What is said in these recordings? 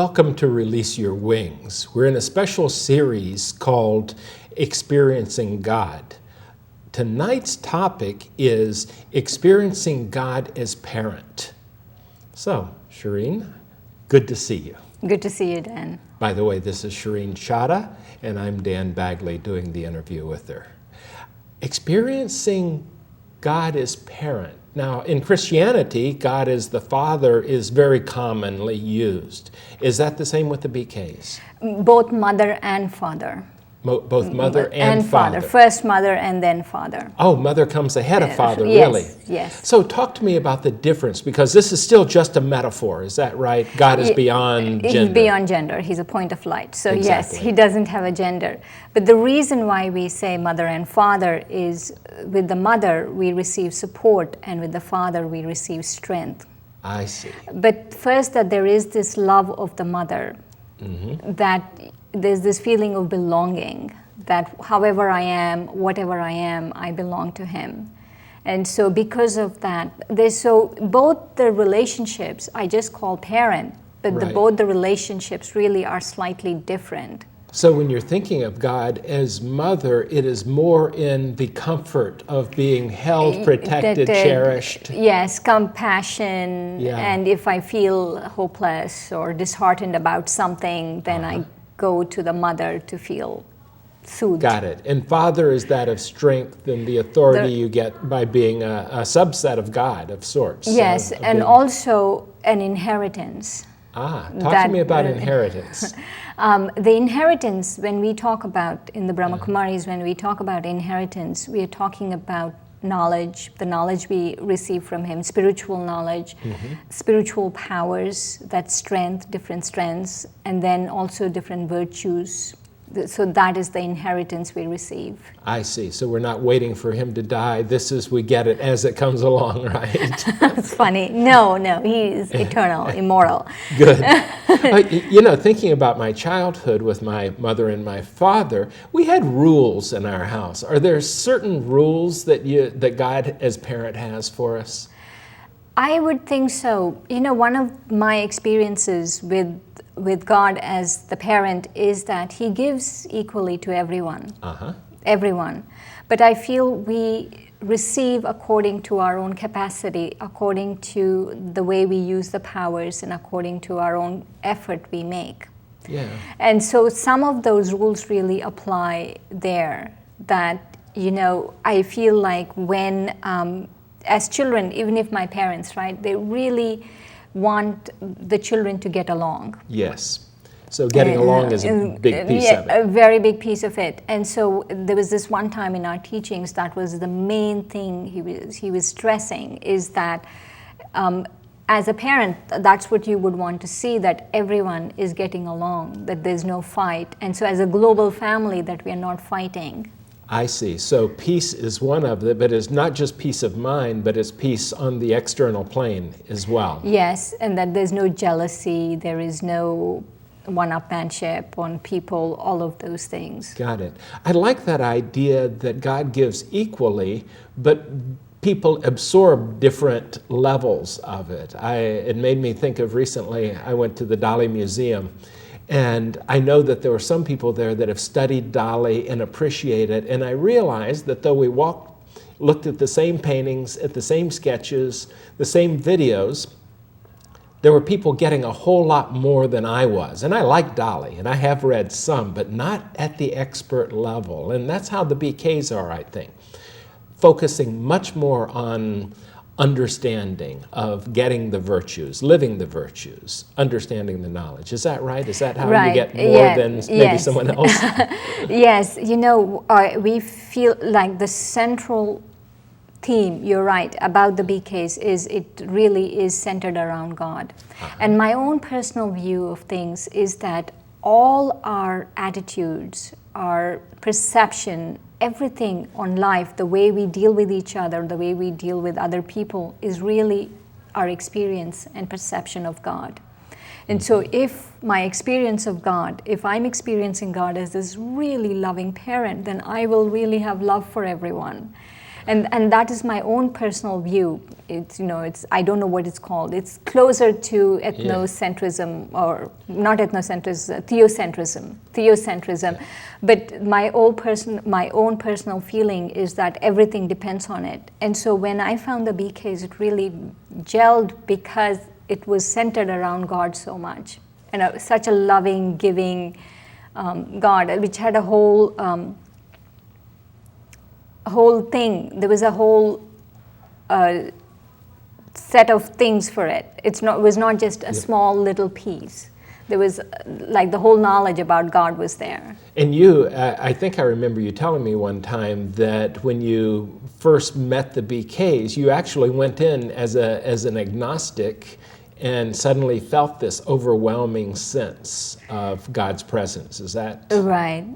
Welcome to Release Your Wings. We're in a special series called Experiencing God. Tonight's topic is experiencing God as parent. So, Shireen, good to see you. Good to see you, Dan. By the way, this is Shireen Chadha, and I'm Dan Bagley doing the interview with her. Experiencing God as parent. Now, in Christianity, God as the Father is very commonly used. Is that the same with the BKs? Both mother and father. Both mother and father. First mother and then father. Oh, mother comes ahead of father, Yes, really? yes. So talk to me about the difference, because this is still just a metaphor, is that right? God is beyond gender. He's beyond gender. He's a point of light. So Exactly. yes, he doesn't have a gender. But the reason why we say mother and father is with the mother we receive support, and with the father we receive strength. I see. But first, that there is this love of the mother, that there's this feeling of belonging, that however I am, whatever I am, I belong to him. And so because of that, both the relationships I just call parent, but Right. both the relationships really are slightly different. So when you're thinking of God as mother, it is more in the comfort of being held, protected, cherished. Yes, compassion. Yeah. And if I feel hopeless or disheartened about something, then I go to the mother to feel soothed. Got it. And father is that of strength and the authority you get by being a subset of God of sorts. Yes, and also an inheritance. Talk to me about inheritance. The inheritance, when we talk about, in the Brahma Kumaris, when we talk about inheritance, we are talking about knowledge, the knowledge we receive from him, spiritual knowledge, spiritual powers, that strength, different strengths, and then also different virtues. So that is the inheritance we receive. I see. So we're not waiting for him to die. We get it as it comes along, right? That's funny. No, he is eternal, immortal. Good. Thinking about my childhood with my mother and my father, we had rules in our house. Are there certain rules that God as parent has for us? I would think so. One of my experiences with God as the parent is that he gives equally to everyone. Everyone. But I feel we receive according to our own capacity, according to the way we use the powers, and according to our own effort we make. Yeah. And so some of those rules really apply there, that, I feel like when, as children, even if my parents, right, they really want the children to get along. Yes. So getting along is a big piece of it. A very big piece of it. And so there was this one time in our teachings that was the main thing he was stressing, is that as a parent, that's what you would want to see, that everyone is getting along, that there's no fight. And so as a global family, that we are not fighting. I see. So peace is one of them, but it's not just peace of mind, but it's peace on the external plane as well. Yes, and that there's no jealousy, there is no one-upmanship on people, all of those things. Got it. I like that idea that God gives equally, but people absorb different levels of it. It made me think of recently, I went to the Dali Museum, and I know that there were some people there that have studied Dali and appreciate it, and I realized that though we looked at the same paintings, at the same sketches, the same videos, there were people getting a whole lot more than I was. And I like Dali, and I have read some, but not at the expert level. And that's how the BKs are, I think. Focusing much more on understanding of getting the virtues, living the virtues, understanding the knowledge. Is that right? Is that how you get more than maybe someone else? Yes. We feel like the central theme, you're right, about the BKs is it really is centered around God. And my own personal view of things is that all our attitudes, our perception, everything on life, the way we deal with each other, the way we deal with other people, is really our experience and perception of God. And so if my experience of God, if I'm experiencing God as this really loving parent, then I will really have love for everyone. And that is my own personal view. It's I don't know what it's called. It's closer to ethnocentrism, or not ethnocentrism, theocentrism. Yeah. But my own personal feeling is that everything depends on it. And so when I found the BKs, it really gelled because it was centered around God so much, and such a loving, giving God, which had a whole thing. There was a whole set of things for it. It was not just a small little piece. There was like the whole knowledge about God was there. And you, I think I remember you telling me one time that when you first met the BKs, you actually went in as an agnostic and suddenly felt this overwhelming sense of God's presence. Is that? Right.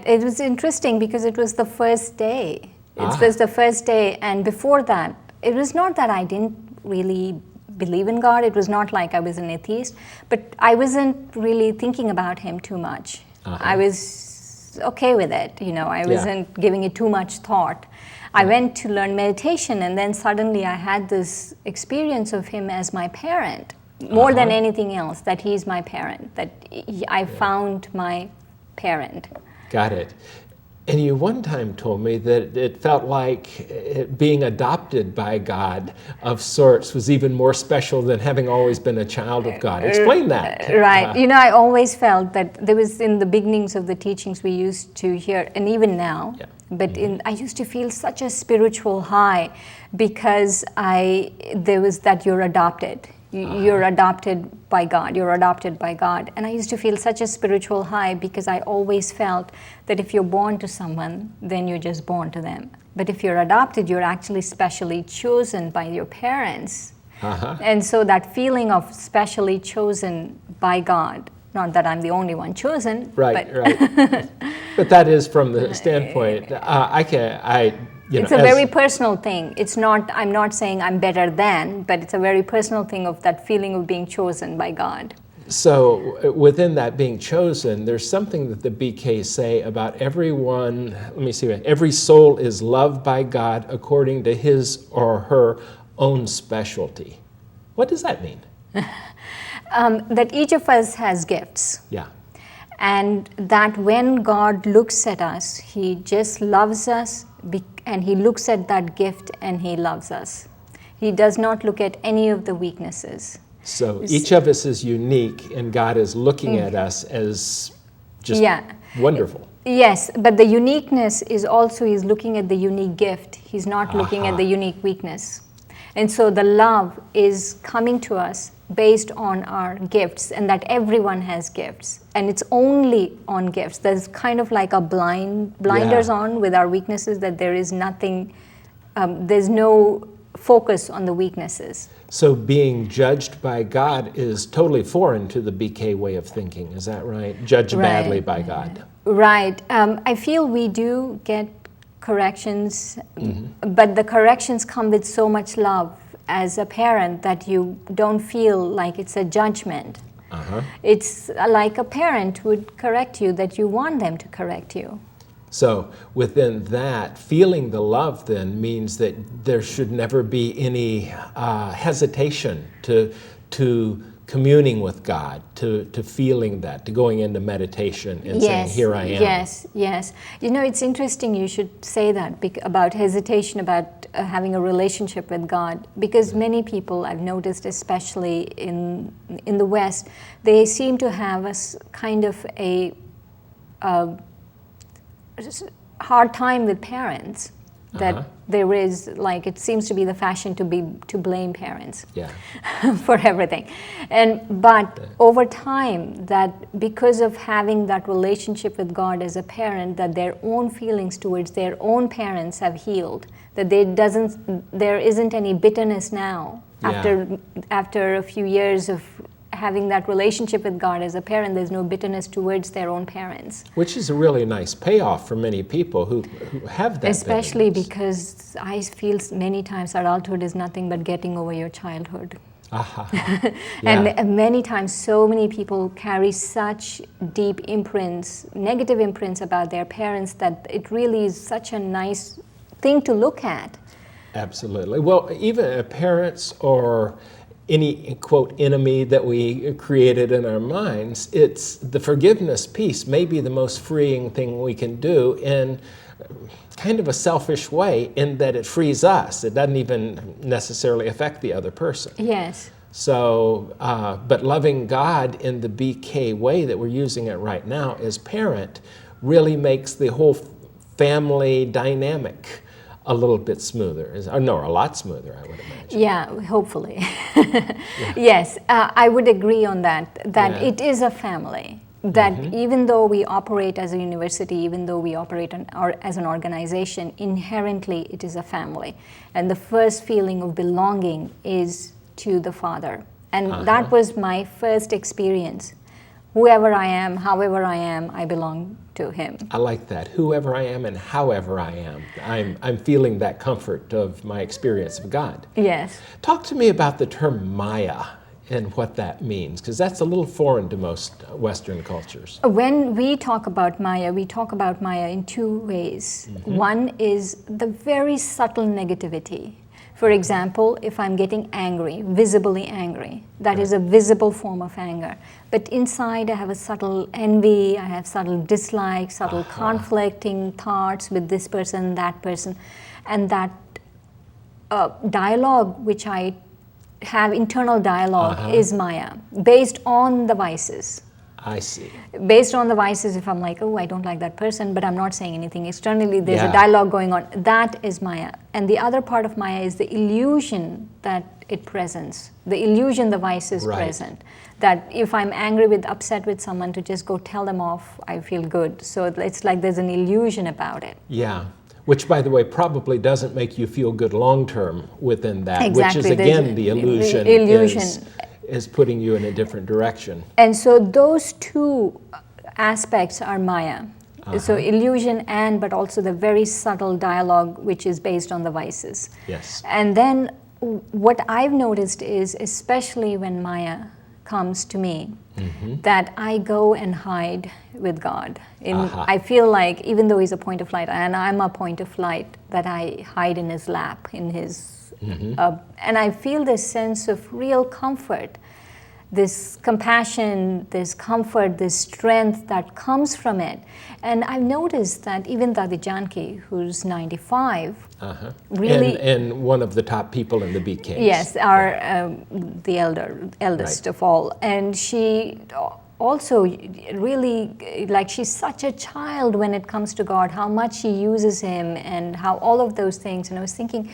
It was interesting because it was the first day. It was the first day, and before that, it was not that I didn't really believe in God. It was not like I was an atheist, but I wasn't really thinking about Him too much. I was okay with it, I wasn't giving it too much thought. I went to learn meditation, and then suddenly I had this experience of Him as my parent, more than anything else, that He's my parent, that I found my parent. Got it. And you one time told me that it felt like being adopted by God of sorts was even more special than having always been a child of God. Explain that. Right. I always felt that there was, in the beginnings of the teachings we used to hear, and even now, but I used to feel such a spiritual high because there was that you're adopted. You're adopted by God. You're adopted by God. And I used to feel such a spiritual high because I always felt that if you're born to someone, then you're just born to them. But if you're adopted, you're actually specially chosen by your parents. And so that feeling of specially chosen by God, not that I'm the only one chosen. Right. But that is from the standpoint, it's a very personal thing. I'm not saying I'm better than, but it's a very personal thing of that feeling of being chosen by God. So within that being chosen, there's something that the BKs say about everyone. Let me see. Every soul is loved by God according to his or her own specialty. What does that mean? That each of us has gifts. Yeah. And that when God looks at us, He just loves us, and He looks at that gift and He loves us. He does not look at any of the weaknesses. So each of us is unique, and God is looking at us as just wonderful. Yes, but the uniqueness is also He's looking at the unique gift. He's not looking at the unique weakness. And so the love is coming to us based on our gifts, and that everyone has gifts, and it's only on gifts. There's kind of like a blinders on with our weaknesses, that there is nothing, there's no focus on the weaknesses. So being judged by God is totally foreign to the BK way of thinking, is that right? Judged badly by God. Right. I feel we do get corrections, but the corrections come with so much love as a parent that you don't feel like it's a judgment. It's like a parent would correct you, that you want them to correct you. So within that, feeling the love then means that there should never be any hesitation to communing with God, to feeling that, to going into meditation and saying, here I am. Yes. It's interesting you should say that about hesitation, about having a relationship with God, because many people I've noticed, especially in the West, they seem to have a kind of a hard time with parents. That there is, like, it seems to be the fashion to blame parents for everything. But over time, that because of having that relationship with God as a parent, that their own feelings towards their own parents have healed, that there isn't any bitterness now after a few years of having that relationship with God as a parent. There's no bitterness towards their own parents. Which is a really nice payoff for many people who have that. Especially because I feel many times adulthood is nothing but getting over your childhood. And many times so many people carry such deep imprints, negative imprints about their parents, that it really is such a nice thing to look at. Absolutely. Well, even parents or any, quote, enemy that we created in our minds, it's the forgiveness piece may be the most freeing thing we can do in kind of a selfish way, in that it frees us. It doesn't even necessarily affect the other person. Yes. So, but loving God in the BK way that we're using it right now as parent really makes the whole family dynamic a little bit smoother, a lot smoother, I would imagine. Yeah, hopefully. Yes, I would agree on that it is a family. That even though we operate as a university, even though we operate as an organization, inherently it is a family. And the first feeling of belonging is to the Father. And that was my first experience. Whoever I am, however I am, I belong to Him. I like that. Whoever I am and however I am. I'm feeling that comfort of my experience of God. Yes. Talk to me about the term Maya and what that means, because that's a little foreign to most Western cultures. When we talk about Maya in two ways. One is the very subtle negativity. For example, if I'm getting angry, visibly angry, that is a visible form of anger. But inside I have a subtle envy, I have subtle dislike, subtle conflicting thoughts with this person, that person. And that dialogue which I have, internal dialogue, is Maya, based on the vices. I see. Based on the vices, if I'm like, oh, I don't like that person, but I'm not saying anything externally, there's a dialogue going on. That is Maya. And the other part of Maya is the illusion that it presents, the illusion the vice is present. That if I'm upset with someone, to just go tell them off, I feel good. So it's like there's an illusion about it. Yeah. Which, by the way, probably doesn't make you feel good long-term within that, Exactly. which is, again, the illusion. Is putting you in a different direction. And so those two aspects are Maya. So illusion but also the very subtle dialogue which is based on the vices. Yes. And then what I've noticed is, especially when Maya comes to me, that I go and hide with God. I feel like, even though He's a point of light, and I'm a point of light, that I hide in His lap, in His and I feel this sense of real comfort, this compassion, this comfort, this strength that comes from it. And I've noticed that even Dadi Janki, who's 95, really... And one of the top people in the BKs. Yes, the eldest of all. And she also really, like, she's such a child when it comes to God, how much she uses Him and how all of those things. And I was thinking,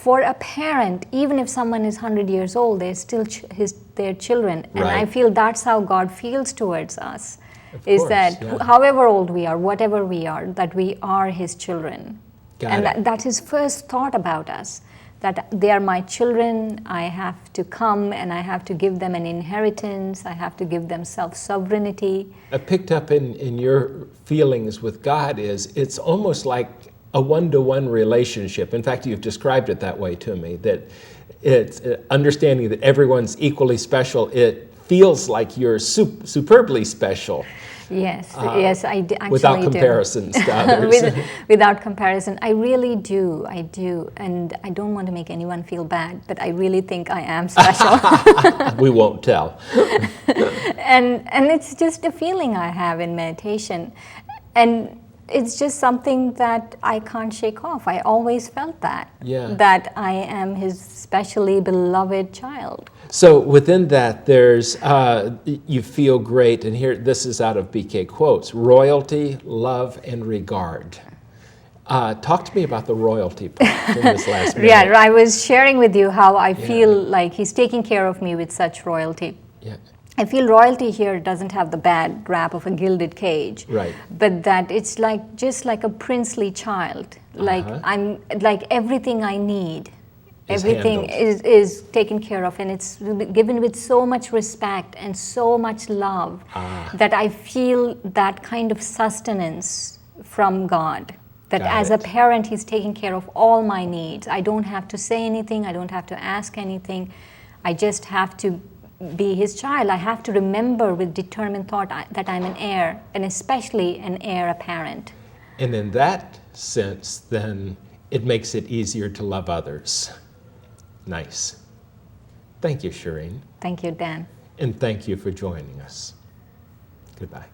for a parent, even if someone is 100 years old, they're still their children. And I feel that's how God feels towards us. However old we are, whatever we are, that we are His children. That's His first thought about us, that they are my children. I have to come and I have to give them an inheritance. I have to give them self-sovereignty. I picked up in your feelings with God it's almost like a one-to-one relationship. In fact, you've described it that way to me, that it's understanding that everyone's equally special. It feels like you're superbly special. Yes, yes, I actually without comparisons to others. Without comparison, I really do, I do. And I don't want to make anyone feel bad, but I really think I am special. We won't tell. And it's just a feeling I have in meditation. And it's just something that I can't shake off. I always felt that, that I am His specially beloved child. So within that, there's, you feel great, and here, this is out of BK quotes, royalty, love, and regard. Talk to me about the royalty part in this last minute. I was sharing with you how I feel like He's taking care of me with such royalty. I feel royalty here doesn't have the bad rap of a gilded cage, but that it's like just like a princely child. Like I'm like everything I need, everything is taken care of, and it's given with so much respect and so much love that I feel that kind of sustenance from God. That as a parent, He's taking care of all my needs. I don't have to say anything. I don't have to ask anything. I just have to be His child. I have to remember with determined thought that I'm an heir, and especially an heir apparent. And in that sense, then, it makes it easier to love others. Nice. Thank you, Shireen. Thank you, Dan. And thank you for joining us. Goodbye.